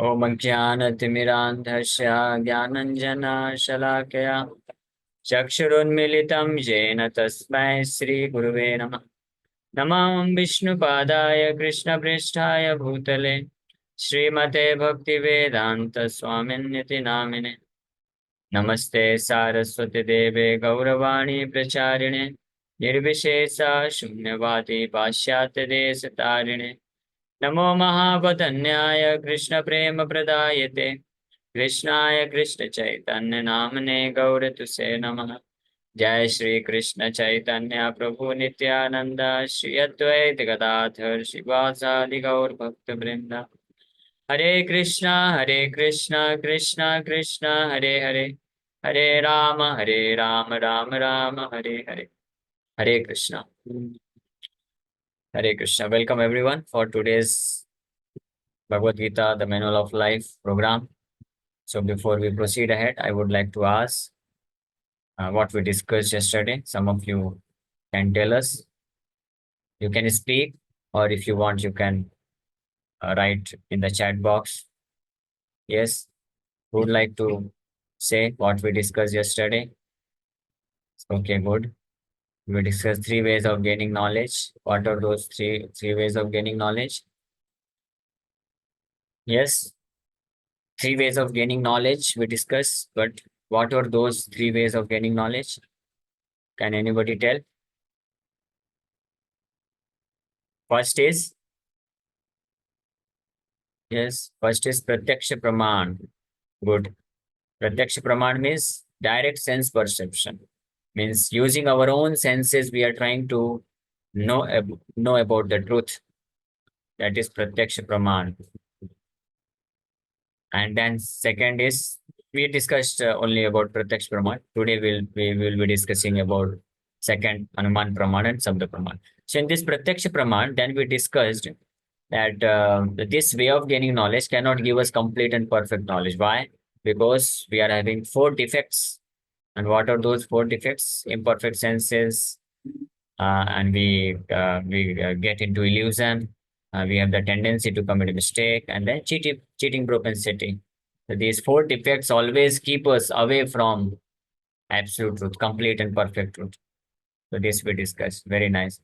ॐ ज्ञानतिमिरान्धस्य ज्ञानञ्जनशलाकया चक्षुरुन्मिलितं येन तस्मै श्रीगुरुवे नमः। नमः विष्णुपादाय कृष्णपृष्ठाय भूतले श्रीमते भक्तिवेदान्तस्वामिन्निति नामिने। नमस्ते सारस्वती देवे गौरवाणी प्रचारिणे निर्विशेषा शून्यवादी पाश्चात्यदेशतारिणे। नमो महावदन्याय कृष्णप्रेमप्रदायते कृष्णाय कृष्णचैतन्यनाम्ने गौरतुसे नमः। जय श्री कृष्ण चैतन्य प्रभु नित्यानंद श्री अद्वैत गदाधर शिवासादि गौर भक्त वृंद। हरे कृष्णा कृष्णा कृष्णा हरे हरे, हरे राम राम राम हरे हरे। हरे Krishna. Hare Krishna. Welcome everyone for today's Bhagavad Gita, the Manual of Life program. So before we proceed ahead, I would like to ask what we discussed yesterday. Some of you can tell us. You can speak, or if you want, you can write in the chat box. Yes, who would like to say what we discussed yesterday? Okay, good. We discussed three ways of gaining knowledge. What are those three ways of gaining knowledge? Yes, three ways of gaining knowledge we discussed, but what are those three ways of gaining knowledge? Can anybody tell? First is, yes, first is Pratyaksha Praman. Good. Pratyaksha Praman means direct sense perception. Means using our own senses, we are trying to know about the truth. That is Pratyaksha Praman. And then second is, we discussed only about Pratyaksha Praman. Today we will be discussing about second Anuman Praman and Sabda Praman. So in this Pratyaksha Praman, then we discussed that this way of gaining knowledge cannot give us complete and perfect knowledge. Why? Because we are having four defects. And what are those four defects? Imperfect senses, and we get into illusion. We have the tendency to commit a mistake, and then cheating propensity. So these four defects always keep us away from absolute truth, complete and perfect truth. So this we discussed. Very nice.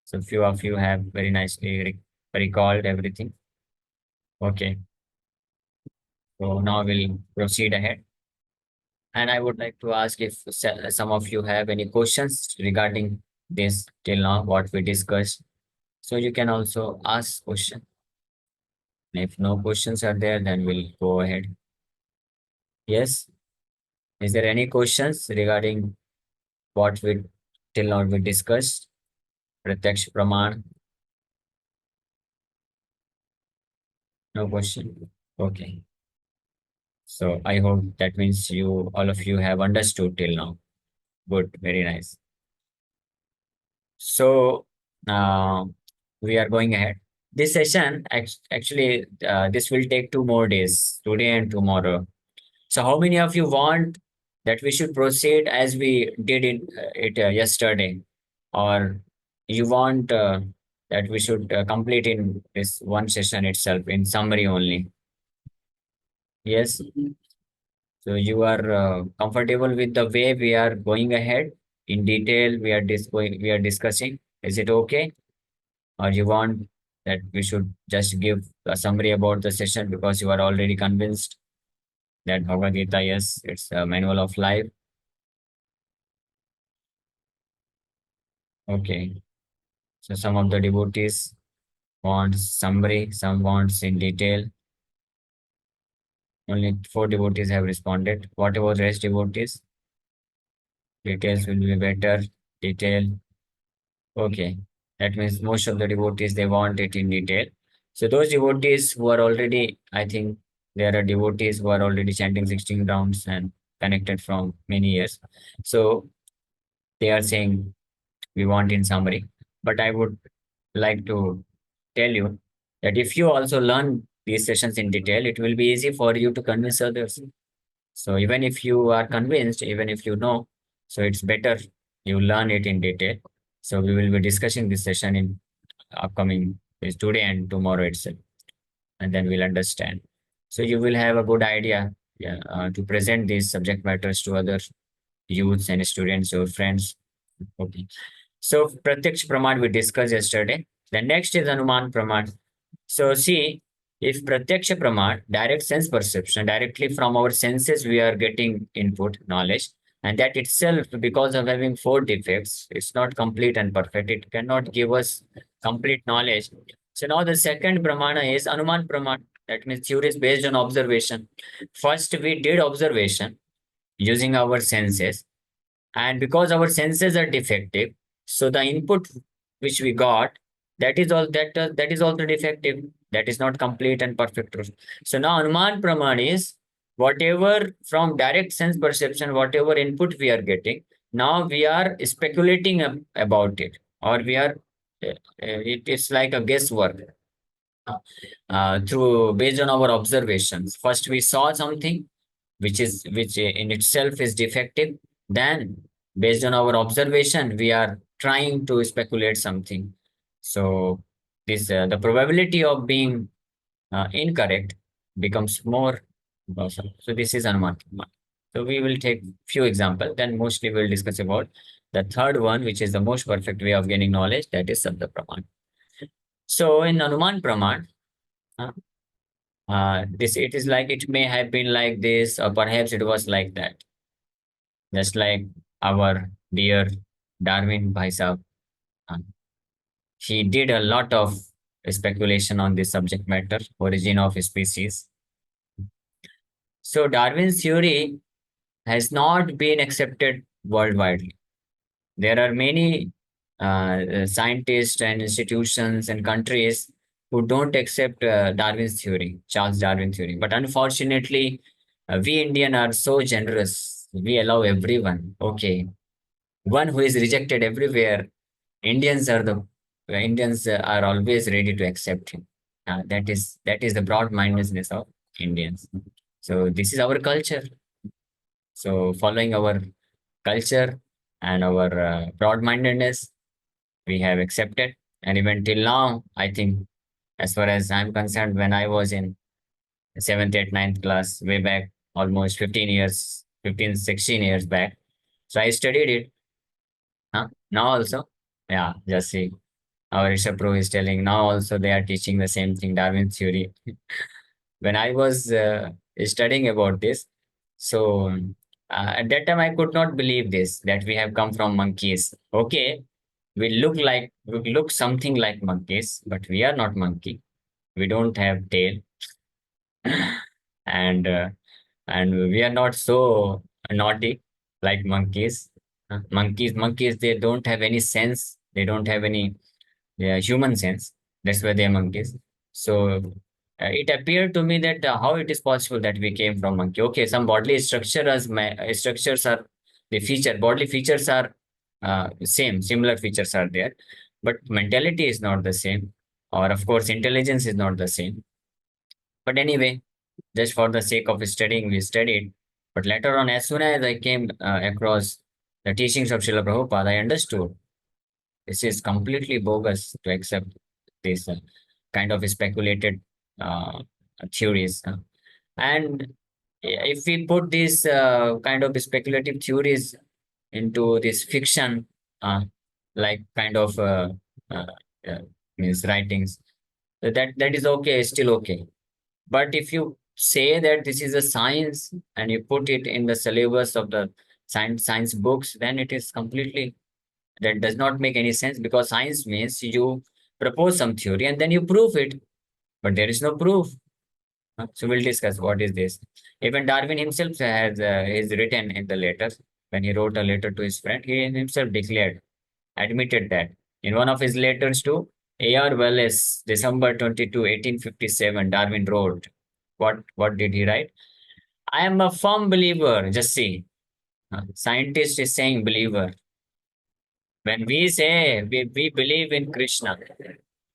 So few of you have very nicely recalled everything. Okay. So now we'll proceed ahead. And I would like to ask if some of you have any questions regarding this till now, what we discussed. So you can also ask question. If no questions are there, then we'll go ahead. Yes. Is there any questions regarding what we till now we discussed? Pratyaksh Praman. No question. Okay. So I hope that means all of you have understood till now. Good. Very nice. So uh, we are going ahead. This session actually this will take 2 more days, today and tomorrow. So how many of you want that we should proceed as we did it yesterday, or you want that we should complete in this one session itself in summary only? Yes. So you are comfortable with the way we are going ahead in detail. We are discussing. Is it okay? Or you want that we should just give a summary about the session because you are already convinced that Bhagavad Gita, yes, it's a manual of life. Okay. So some of the devotees want summary, some wants in detail. Only 4 devotees have responded. What about rest devotees? Details will be better. Detail. Okay. That means most of the devotees, they want it in detail. So those devotees who are already, I think there are devotees who are already chanting 16 rounds and connected from many years. So they are saying we want in summary. But I would like to tell you that if you also learn these sessions in detail, it will be easy for you to convince others. So even if you are convinced, even if you know, so it's better you learn it in detail. So we will be discussing this session in upcoming is today and tomorrow itself, and then we'll understand. So you will have a good idea, yeah, to present these subject matters to other youths and students or friends. Okay. So Pratyaksh Praman we discussed yesterday. The next is Anuman Praman. So see, if Pratyaksha Praman, direct sense perception, directly from our senses we are getting input, knowledge, and that itself, because of having four defects, it's not complete and perfect. It cannot give us complete knowledge. So now the second Pramana is Anuman Praman. That means theories based on observation. First, we did observation using our senses, and because our senses are defective, so the input which we got, that is also defective. That is not complete and perfect truth. So now Anuman Praman is whatever from direct sense perception, whatever input we are getting, now we are speculating about it, or we are it is like a guesswork, through based on our observations. First we saw something which in itself is defective. Then based on our observation we are trying to speculate something. So this the probability of being incorrect becomes more awesome. So this is Anuman. So we will take few examples, then mostly we'll discuss about the third one, which is the most perfect way of gaining knowledge, that is Sabda Praman. So in Anuman Praman, uh, this it is like it may have been like this, or perhaps it was like that. Just like our dear Darwin Bhai Sahab, uh, he did a lot of speculation on this subject matter, origin of species. So Darwin's theory has not been accepted worldwide. There are many scientists and institutions and countries who don't accept Darwin's theory, Charles Darwin theory. But unfortunately, we Indian are so generous. We allow everyone. Okay, one who is rejected everywhere. Indians are always ready to accept him. That is the broad-mindedness of Indians. So this is our culture. So following our culture and our broad-mindedness, we have accepted. And even till now, I think, as far as I'm concerned, when I was in seventh, eighth, ninth class, way back, almost 15 years, 15, 16 years back. So I studied it. Huh? Now also, yeah, just see. Our Rishabh Pro is telling now also they are teaching the same thing, Darwin theory. When I was studying about this, so at that time I could not believe this, that we have come from monkeys. Okay, we look something like monkeys, but we are not monkey. We don't have tail, and and we are not so naughty like monkeys. Monkeys, they don't have any sense. They don't have any human sense. That's why they are monkeys. So it appeared to me that how it is possible that we came from monkey. Okay, some bodily structures are the feature. Bodily features are same. Similar features are there, but mentality is not the same. Or of course, intelligence is not the same. But anyway, just for the sake of studying, we studied. But later on, as soon as I came across the teachings of Srila Prabhupada, I understood this is completely bogus to accept this kind of speculated uh, theories. And if we put these kind of speculative theories into this fiction, uh, like kind of uh, uh, means writings, that is okay, still okay. But if you say that this is a science and you put it in the syllabus of the science books, then it is completely, that does not make any sense, because science means you propose some theory and then you prove it, but there is no proof. So we'll discuss what is this. Even Darwin himself has is written in the letters. When he wrote a letter to his friend, he himself admitted that in one of his letters to A.R. Wallace, December 22, 1857, Darwin wrote, what did he write? I am a firm believer. Just see, scientist is saying believer. When we say we believe in Krishna,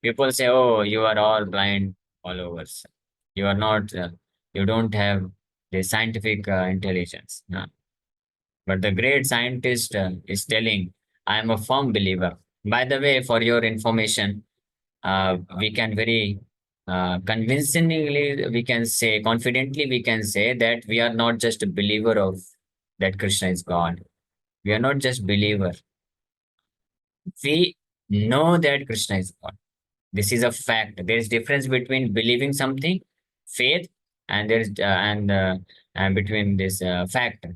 people say, "Oh, you are all blind followers. You are not. You don't have the scientific intelligence." But the great scientist is telling, "I am a firm believer." By the way, for your information, we can very convincingly we can say, confidently we can say that we are not just a believer of that Krishna is God. We are not just believer. We know that Krishna is God. This is a fact. There is difference between believing something, faith, and there is and between this fact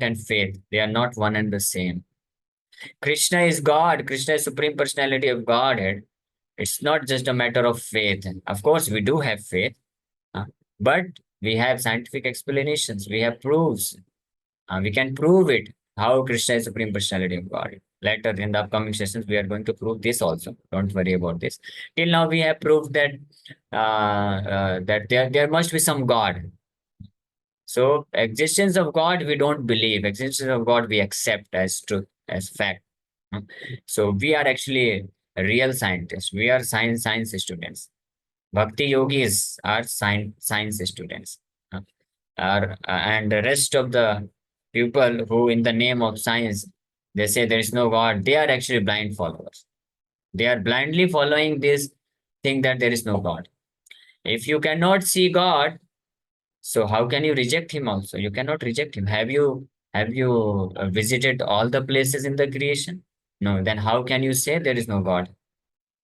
and faith. They are not one and the same. Krishna is God. Krishna is supreme personality of Godhead. It's not just a matter of faith. Of course, we do have faith, uh, but we have scientific explanations. We have proofs. We can prove it. How Krishna is supreme personality of God. Later in the upcoming sessions, we are going to prove this also. Don't worry about this. Till now, we have proved that that there must be some God. So existence of God, we don't believe. Existence of God, we accept as truth, as fact. Hmm. So we are actually real scientists. We are science students. Bhakti yogis are science students. Uh, and the rest of the people who, in the name of science, they say there is no God, they are actually blind followers. They are blindly following this thing that there is no God. If you cannot see God, so how can you reject him also? You cannot reject him. Have you visited all the places in the creation? No. Then how can you say there is no God?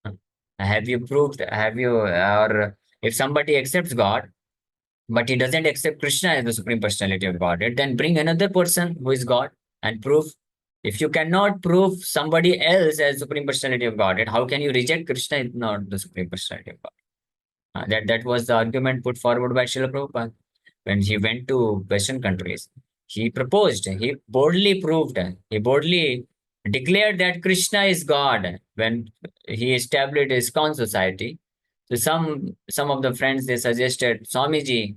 Huh? Have you proved? Have you or if somebody accepts God, but he doesn't accept Krishna as the supreme personality of Godhead, then bring another person who is God and prove. If you cannot prove somebody else as supreme personality of Godhead, how can you reject Krishna is not the supreme personality of God? That was the argument put forward by Srila Prabhupada when he went to Western countries. He proposed, he boldly proved, he boldly declared that Krishna is God when he established his ISKCON society. So some of the friends they suggested, Swamiji,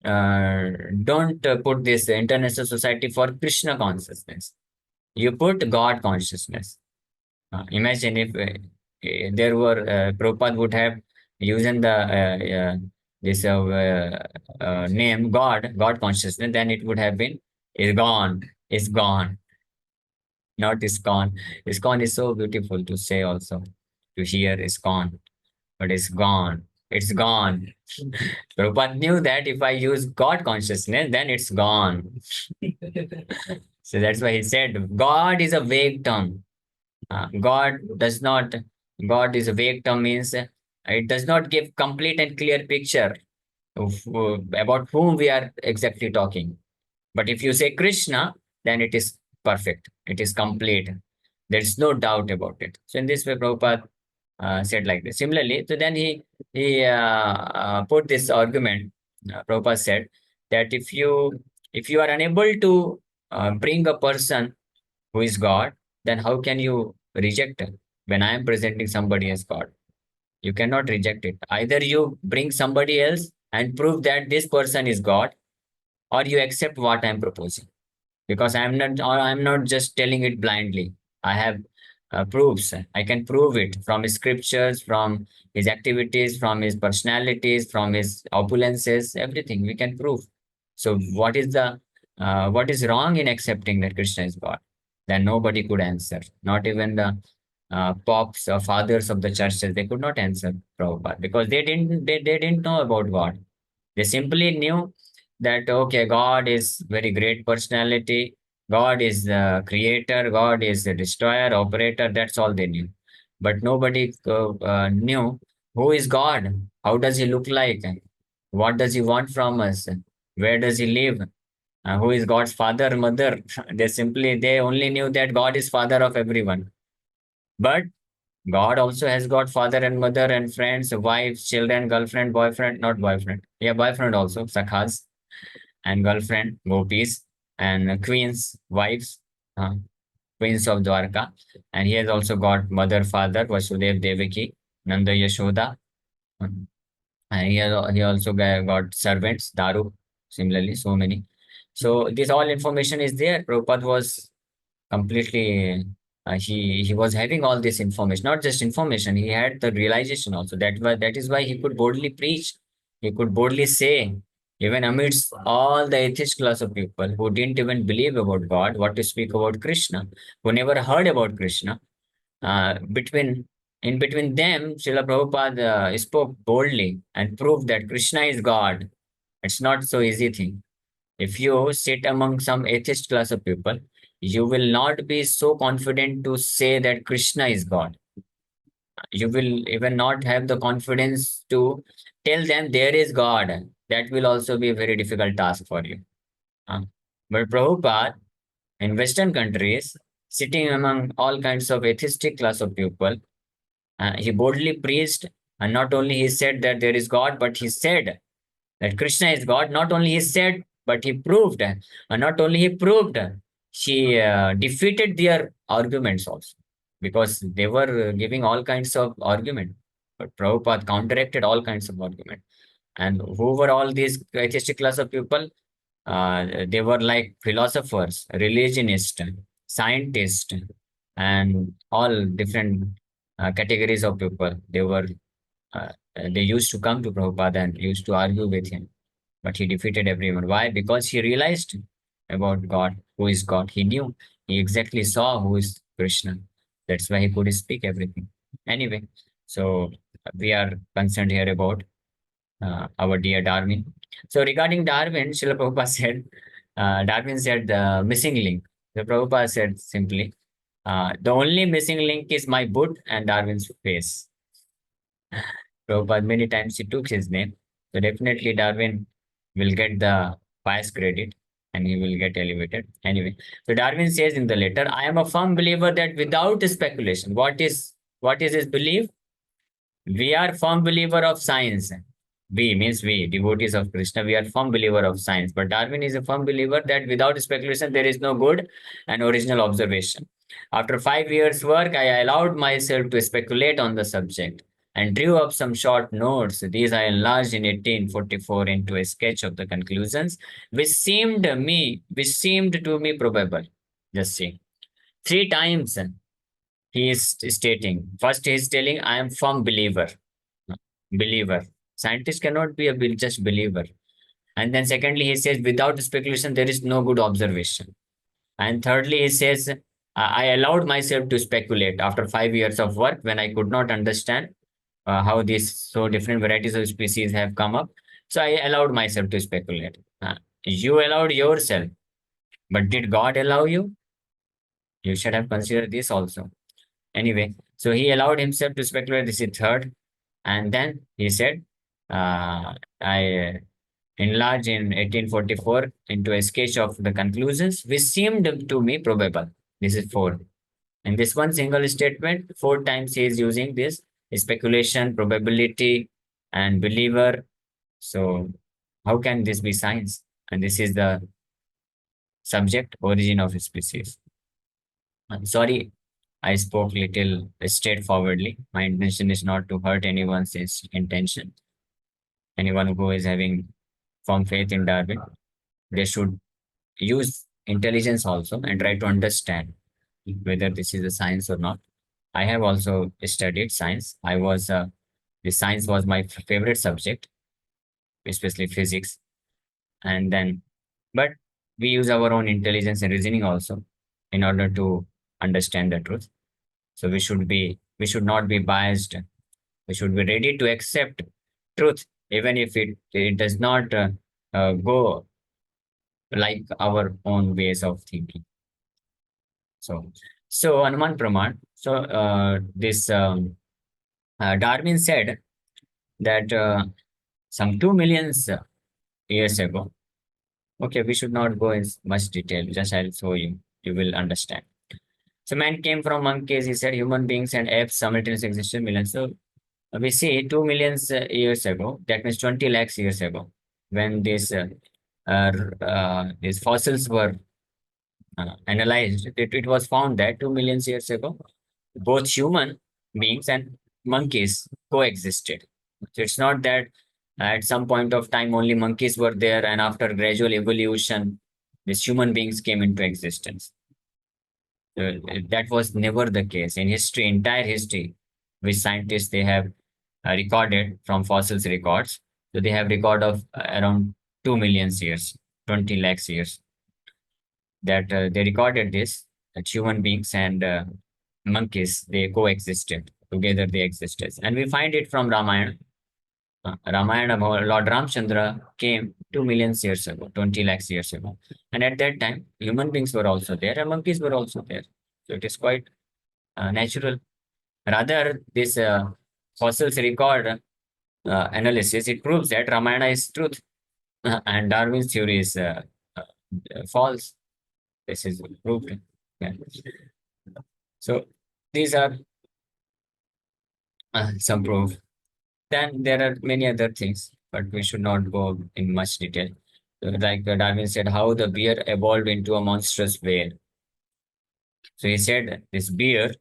don't put this International Society for Krishna consciousness. You put God consciousness. Imagine if there were Prabhupada would have using the this name God consciousness, then it would have been is gone, not is gone. Is gone is so beautiful to say also, to hear is gone, but it's gone. It's gone. Prabhupada knew that if I use God consciousness, then it's gone. So that's why he said, God is a vague term. God does not, God is a vague term means it does not give complete and clear picture of, about whom we are exactly talking. But if you say Krishna, then it is perfect. It is complete. There is no doubt about it. So in this way, Prabhupada said like this. Similarly, so then he put this argument. Prabhupada said that if you are unable to bring a person who is God, then how can you reject it when I am presenting somebody as God? You cannot reject it. Either you bring somebody else and prove that this person is God, or you accept what I am proposing. Because I'm not just telling it blindly. I have proofs. I can prove it from his scriptures, from his activities, from his personalities, from his opulences, everything we can prove. So what is wrong in accepting that Krishna is God? Then nobody could answer. Not even the popes or fathers of the churches, they could not answer Prabhupada because they didn't know about God. They simply knew that okay, God is very great personality, God is the creator, God is the destroyer, operator. That's all they knew. But nobody knew who is God, how does he look like, what does he want from us, where does he live, who is God's father, mother. They only knew that God is father of everyone. But God also has got father and mother and friends, wives, children, girlfriend, boyfriend, not boyfriend. Yeah, boyfriend also, sakhas and girlfriend, gopis, and queens, wives, uh, queens of Dwarka. And he has also got mother, father, Vasudev, Devaki, Nanda, Yashoda. um, And he also got servants, Daru, similarly, so many. So this all information is there. Prabhupada was completely he was having all this information, not just information, he had the realization also. That is why he could boldly preach, he could boldly say, even amidst all the atheist class of people who didn't even believe about God, what to speak about Krishna, who never heard about Krishna. Between In between them, Srila Prabhupada spoke boldly and proved that Krishna is God. It's not so easy thing. If you sit among some atheist class of people, you will not be so confident to say that Krishna is God. You will even not have the confidence to tell them there is God. That will also be a very difficult task for you. Uh, But Prabhupada, in Western countries, sitting among all kinds of atheistic class of people, he boldly preached, and not only he said that there is God, but he said that Krishna is God. Not only he said, but he proved. And not only he proved, she defeated their arguments also, because they were giving all kinds of argument. But Prabhupada counteracted all kinds of argument. And who were all these atheistic class of people? They were like philosophers, religionists, scientists, and all different categories of people. They used to come to Prabhupada and used to argue with him, but he defeated everyone. Why? Because he realized about God, who is God. He knew, he exactly saw who is Krishna. That's why he could speak everything. Anyway, so we are concerned here about our dear Darwin. So regarding Darwin, Srila Prabhupada said, Darwin said the missing link. The Prabhupada said simply, the only missing link is my boot and Darwin's face. Prabhupada many times he took his name. So definitely Darwin will get the pious credit and he will get elevated. Anyway, so Darwin says in the letter, I am a firm believer that without speculation, what is his belief? We are firm believer of science. We means we, devotees of Krishna, we are firm believer of science. But Darwin is a firm believer that without speculation, there is no good and original observation. After 5 years' work, I allowed myself to speculate on the subject and drew up some short notes. These I enlarged in 1844 into a sketch of the conclusions, which seemed to me probable. Just see. 3 times he is stating. First, he is telling, I am firm believer. Believer. Scientists cannot be a just believer. And then secondly, he says, without speculation, there is no good observation. And thirdly, he says, I allowed myself to speculate after 5 years of work when I could not understand how these so different varieties of species have come up. So I allowed myself to speculate. You allowed yourself, but did God allow you? You should have considered this also. Anyway, so he allowed himself to speculate. This is third. And then he said, I enlarged in 1844 into a sketch of the conclusions, which seemed to me probable. This is four. In this one single statement, 4 times he is using this speculation, probability, and believer. So, how can this be science? And this is the subject, origin of species. I'm sorry, I spoke little straightforwardly. My intention is not to hurt anyone's intention. Anyone who is having firm faith in Darwin, they should use intelligence also and try to understand whether this is a science or not. I have also studied science. The science was my favorite subject, especially physics. And then, but we use our own intelligence and reasoning also in order to understand the truth. So we should not be biased. We should be ready to accept truth, even if it does not go like our own ways of thinking. So Hanuman Praman. So this Darwin said that some 2 million years ago. Okay, we should not go in much detail. Just I'll show you. You will understand. So man came from monkeys. He said human beings and apes simultaneously existed millions. So we see 2 million years ago. That means 20 lakhs years ago, when these fossils were analyzed, it was found that 2 million years ago, both human beings and monkeys coexisted. So it's not that at some point of time only monkeys were there, and after gradual evolution, these human beings came into existence. That was never the case in history, entire history, which scientists they have recorded from fossils records. So they have record of around 2 million years, 20 lakhs years, that they recorded this, that human beings and monkeys, they coexisted together they existed. And we find it from Ramayana. Ramayana, Lord Ramchandra came 2 million years ago, 20 lakhs years ago. And at that time, human beings were also there and monkeys were also there. So it is quite natural. Rather, this fossils record analysis, it proves that Ramayana is truth and Darwin's theory is false. This is proved. Yeah. So these are some proof. Then there are many other things, but we should not go in much detail. Like Darwin said, how the bear evolved into a monstrous whale. So he said this bear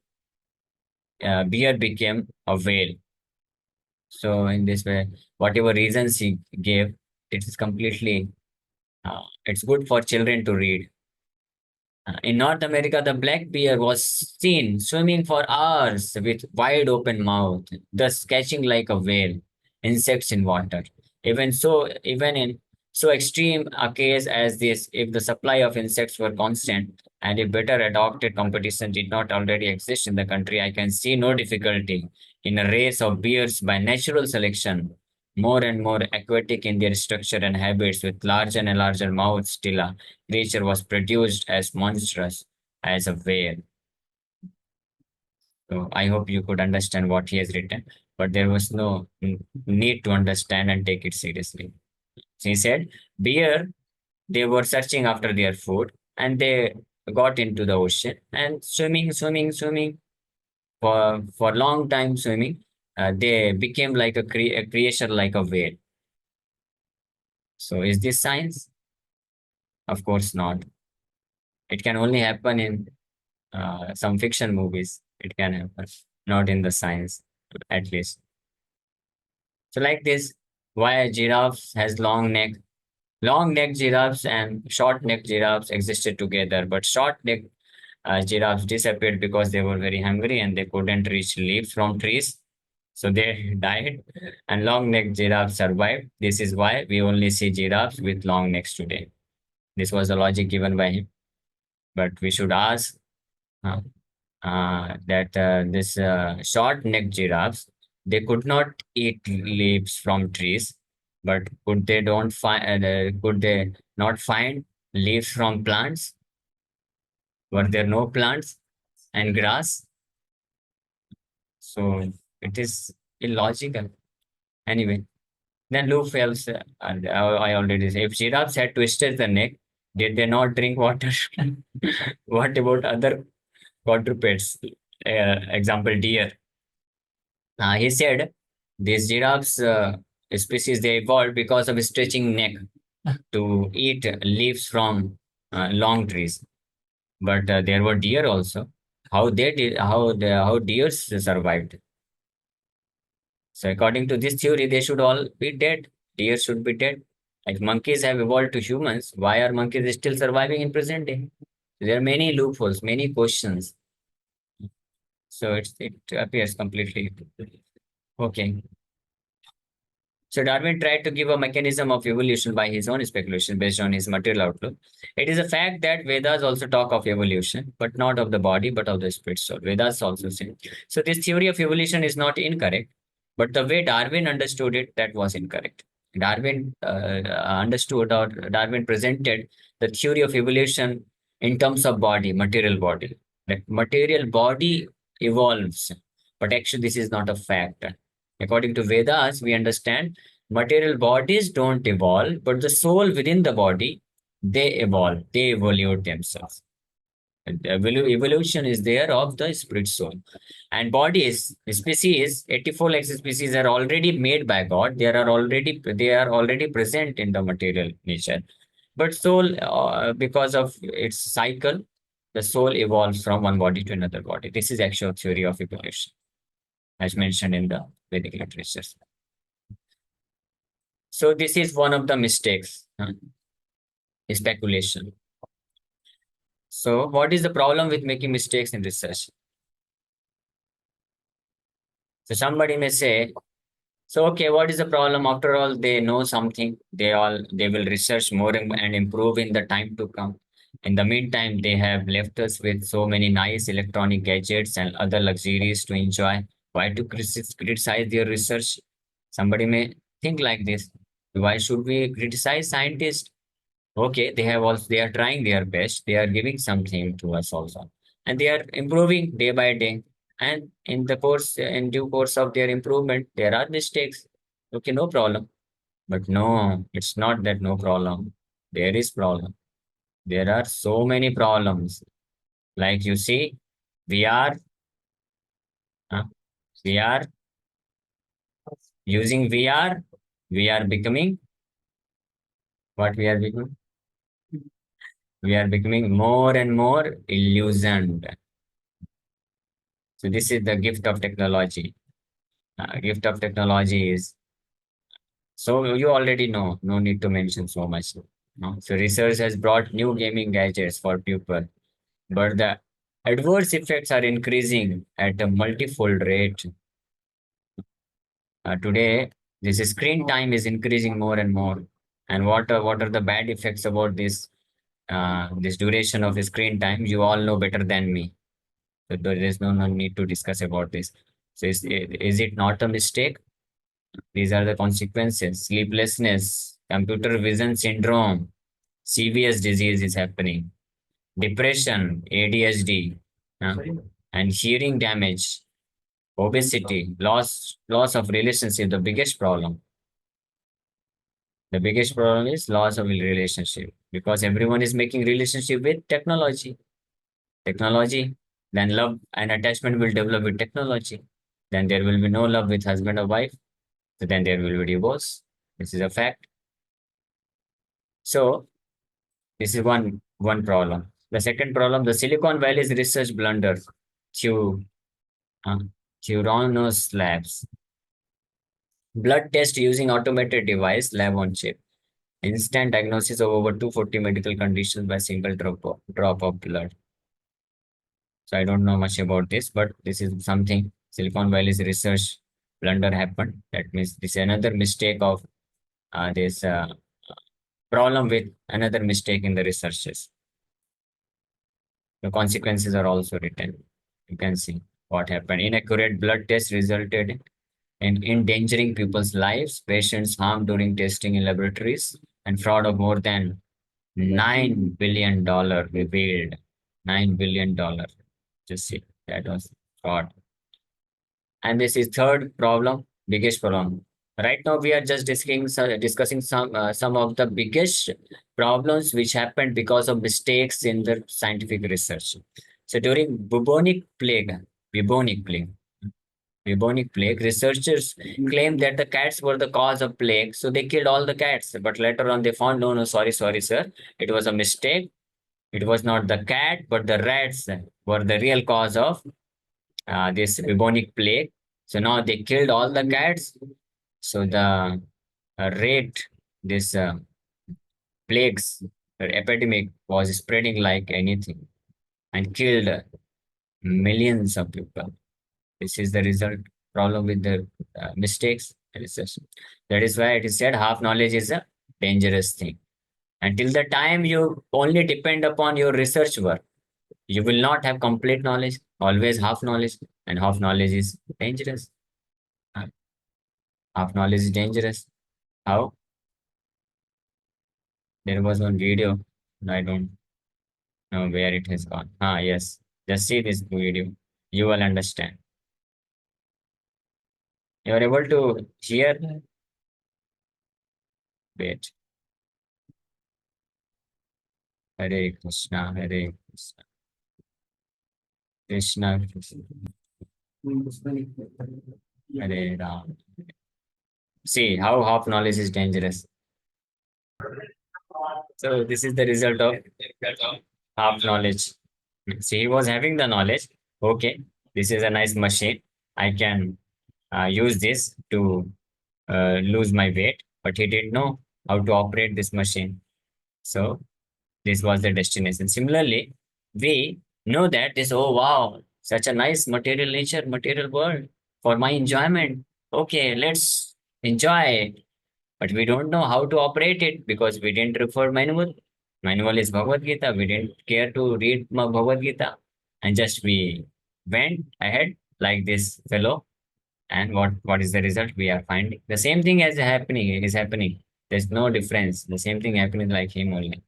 became a whale. So in this way, whatever reasons he gave, it is completely, it's good for children to read. In North America, the black bear was seen swimming for hours with wide open mouth, thus catching like a whale insects in water. Even in so extreme a case as this, if the supply of insects were constant and if better adopted competition did not already exist in the country, I can see no difficulty in a race of bears by natural selection, more and more aquatic in their structure and habits, with larger and larger mouths till a creature was produced as monstrous as a whale. So I hope you could understand what he has written, but there was no need to understand and take it seriously. So he said, bear, they were searching after their food and they got into the ocean and swimming for long time swimming. They became like a creation like a whale. So is this science? Of course not. It can only happen in some fiction movies. It can happen, not in the science, at least. So like this, why a giraffe has long neck? Long neck giraffes and short neck giraffes existed together, but short neck giraffes disappeared because they were very hungry and they couldn't reach leaves from trees. So they died, and long neck giraffes survived. This is why we only see giraffes with long necks today. This was the logic given by him. But we should ask uh, that this short necked giraffes, they could not eat leaves from trees, but could they not find leaves from plants? Were there no plants and grass? So it is illogical. Anyway, then Lou Phelps, I already said, if giraffes had twisted the neck, did they not drink water? What about other quadrupeds? Example, deer. He said these giraffes species they evolved because of stretching neck to eat leaves from long trees. But there were deer also. How deers survived? So according to this theory, they should all be dead. Deer should be dead. Like monkeys have evolved to humans, why are monkeys still surviving in present day? There are many loopholes, many questions. So it appears completely okay. So Darwin tried to give a mechanism of evolution by his own speculation based on his material outlook. It is a fact that Vedas also talk of evolution, but not of the body, but of the spirit soul. Vedas also say. So this theory of evolution is not incorrect, but the way Darwin understood it, that was incorrect. Darwin understood or Darwin presented the theory of evolution in terms of body, material body. Like material body evolves, but actually this is not a fact. According to Vedas, we understand material bodies don't evolve, but the soul within the body, they evolve, they evolve themselves. Evolution is there of the spirit soul. And bodies, species, 84 lakhs species are already made by God. They are already present in the material nature. But soul, because of its cycle, the soul evolves from one body to another body. This is actual theory of evolution, as mentioned in the Vedic literatures. So this is one of the mistakes, speculation. So what is the problem with making mistakes in research? So somebody may say, so okay, what is the problem? After all, they know something. They will research more and improve in the time to come. In the meantime, they have left us with so many nice electronic gadgets and other luxuries to enjoy. Why to criticize their research? Somebody may think like this. Why should we criticize scientists? Okay, they are trying their best. They are giving something to us also. And they are improving day by day. And in due course of their improvement, there are mistakes. Okay, no problem. But no, it's not that no problem. There is problem. There are so many problems. Like you see, we are uh, we are using VR. We are becoming what we are becoming. We are becoming more and more illusioned. So this is the gift of technology. Gift of technology is so you already know. No need to mention so much. No? So research has brought new gaming gadgets for people, but the adverse effects are increasing at a multifold rate. Today, this screen time is increasing more and more. And what are the bad effects about this duration of screen time? You all know better than me. So there is no need to discuss about this. So is it not a mistake? These are the consequences. Sleeplessness, computer vision syndrome, CVS disease is happening, depression, ADHD, uh, and hearing damage, obesity, loss of relationship. The biggest problem is loss of relationship because everyone is making relationship with technology. Then love and attachment will develop with technology. Then there will be no love with husband or wife. So then there will be divorce. This is a fact. So this is one problem. The second problem, the Silicon Valley's research blunder, Q, uh, Thuranos Labs, blood test using automated device, lab on chip, instant diagnosis of over 240 medical conditions by single drop of blood. So I don't know much about this, but this is something Silicon Valley's research blunder happened. That means this is another mistake of this problem with another mistake in the researches. The consequences are also written. You can see what happened. Inaccurate blood test resulted in endangering people's lives, patients harmed during testing in laboratories, and fraud of more than $9 billion revealed. $9 billion. Just see, that was fraud. And this is third problem, biggest problem. Right now, we are just discussing some of the biggest problems which happened because of mistakes in the scientific research. So during bubonic plague, bubonic plague, researchers claimed that the cats were the cause of plague, so they killed all the cats. But later on, they found no, sorry, sir, it was a mistake. It was not the cat, but the rats were the real cause of this bubonic plague. So now they killed all the cats. So the rate, this plagues, the epidemic was spreading like anything and killed millions of people. This is the result problem with the mistakes research. That is why it is said half knowledge is a dangerous thing. Until the time you only depend upon your research work, you will not have complete knowledge, always half knowledge, and half knowledge is dangerous. Uh, Half knowledge is dangerous. How? There was one video. I don't know where it has gone. Yes. Just see this video. You will understand. You are able to hear. Wait. Hare Krishna, Hare Krishna, Krishna Krishna, Hare Ram. See how half knowledge is dangerous. So this is the result of half knowledge. See, he was having the knowledge. Okay, this is a nice machine. I can use this to lose my weight, but he didn't know how to operate this machine. So this was the destination. Similarly, we know that this, oh wow, such a nice material nature, material world for my enjoyment. Okay, let's enjoy. But we don't know how to operate it because we didn't refer manual. Manual is Bhagavad Gita. We didn't care to read Bhagavad Gita. And just we went ahead like this fellow. And what is the result we are finding? The same thing as happening is happening. There's no difference. The same thing happening like him only.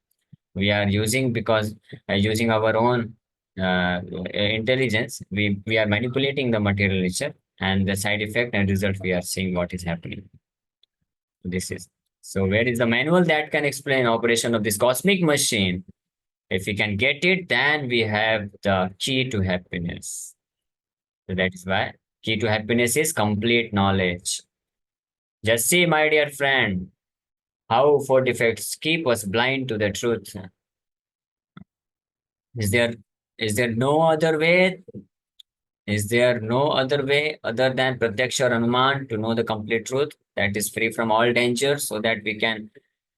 We are using because using our own intelligence, we are manipulating the material nature, and the side effect and result we are seeing what is happening. This is so. Where is the manual that can explain operation of this cosmic machine? If we can get it, then we have the key to happiness. So that is why key to happiness is complete knowledge. Just see, my dear friend, how four defects keep us blind to the truth. Is there is there no other way? Is there no other way other than Pratyaksha or Anuman to know the complete truth that is free from all danger, so that we can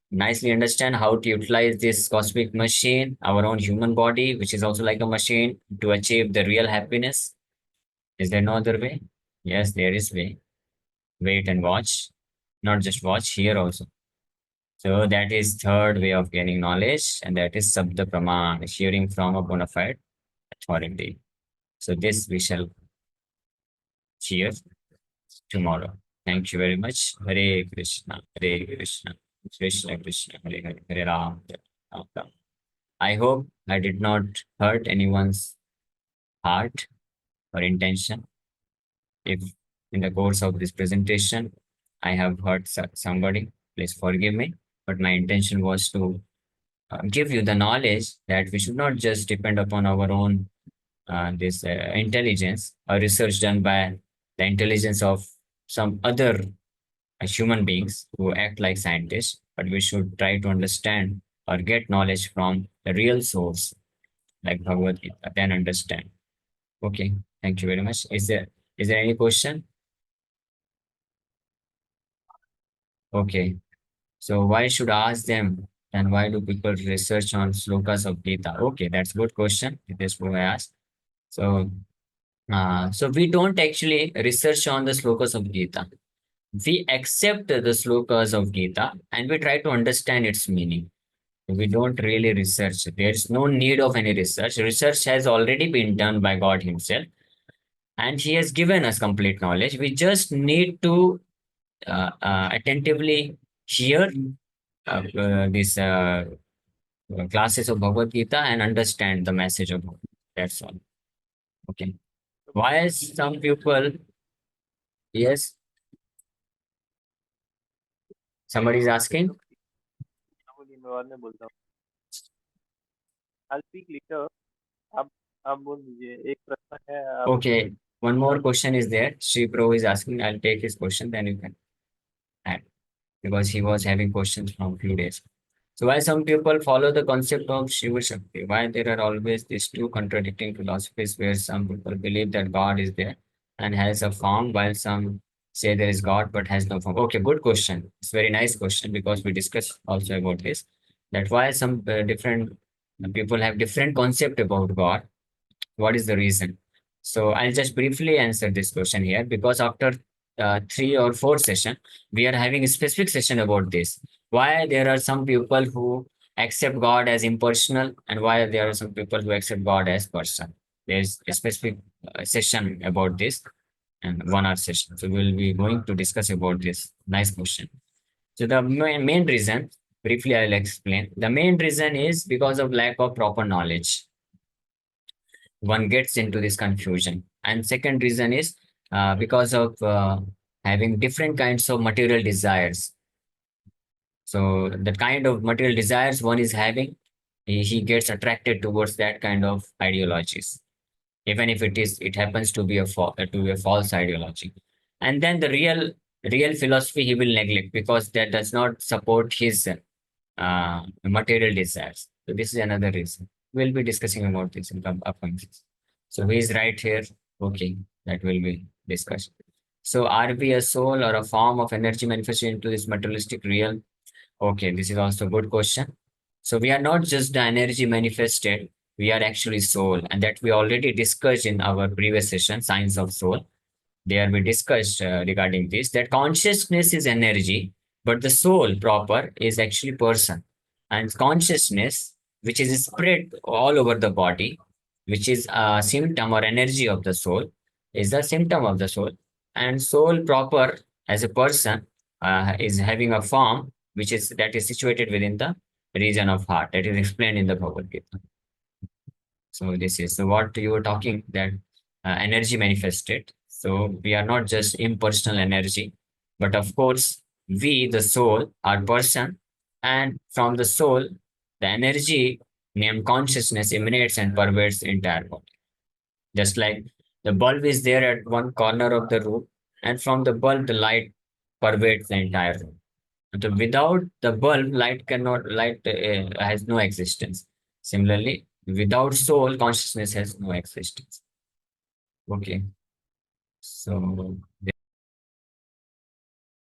nicely understand how to utilize this cosmic machine, our own human body, which is also like a machine, to achieve the real happiness? Is there no other way? Yes, there is way. Wait and watch. Not just watch, here also. So that is third way of gaining knowledge, and that is Sabda Praman, hearing from a bona fide authority. So this we shall hear tomorrow. Thank you very much. Hare Krishna, Hare Krishna, Krishna Krishna, Hare Hare, Hare Ram, Hare Ram, Ram. I hope I did not hurt anyone's heart or intention. If in the course of this presentation I have hurt somebody, please forgive me. But my intention was to give you the knowledge that we should not just depend upon our own this intelligence or research done by the intelligence of some other human beings who act like scientists, but we should try to understand or get knowledge from the real source, like Bhagavad Gita, then understand. Okay, thank you very much. Is there any question? Okay, so why should I ask them? And why do people research on slokas of Gita? Okay, that's good question. This what I asked. So, so we don't actually research on the slokas of Gita. We accept the slokas of Gita and we try to understand its meaning. We don't really research. There's no need of any research. Research has already been done by God Himself, and He has given us complete knowledge. We just need to attentively hear these classes of Bhagavad Gita and understand the message of Bhagavad Gita. That's all. Okay. Why some people, yes, somebody is asking. I'll speak later. आप बोल दीजिए एक प्रश्न है Okay, one more question is there. Sri Pro is asking. I'll take his question, then you can add, because he was having questions from few days. So why some people follow the concept of Shiva Shakti? Why there are always these two contradicting philosophies where some people believe that God is there and has a form, while some say there is God but has no form? Okay, good question. It's a very nice question, because we discussed also about this. That why some different people have different concept about God. What is the reason? So I'll just briefly answer this question here, because after 3 or 4 sessions, we are having a specific session about this. Why there are some people who accept God as impersonal, and why there are some people who accept God as person. There's a specific session about this, and 1 hour session. So we'll be going to discuss about this. Nice question. So the main reason, briefly I'll explain. The main reason is because of lack of proper knowledge. One gets into this confusion. And second reason is because of having different kinds of material desires. So the kind of material desires one is having, he gets attracted towards that kind of ideologies, even if it happens to be a false ideology. And then the real philosophy he will neglect, because that does not support his material desires. So this is another reason. We'll be discussing about this in the upcoming session. So he is right here. Okay, that will be discussed. So are we a soul or a form of energy manifested into this materialistic realm? Okay, this is also a good question. So we are not just the energy manifested, we are actually soul, and that we already discussed in our previous session, Science of Soul. There we discussed regarding this, that consciousness is energy, but the soul proper is actually person. And consciousness, which is spread all over the body, which is a symptom or energy of the soul, is the symptom of the soul. And soul proper as a person is having a form that is situated within the region of heart. That is explained in the Bhagavad Gita. So this is what you were talking, that energy manifested. So we are not just impersonal energy, but of course we, the soul, are person, and from the soul, the energy named consciousness emanates and pervades the entire body. Just like the bulb is there at one corner of the room, and from the bulb the light pervades the entire room. So without the bulb, light has no existence. Similarly, without soul, consciousness has no existence. Okay. So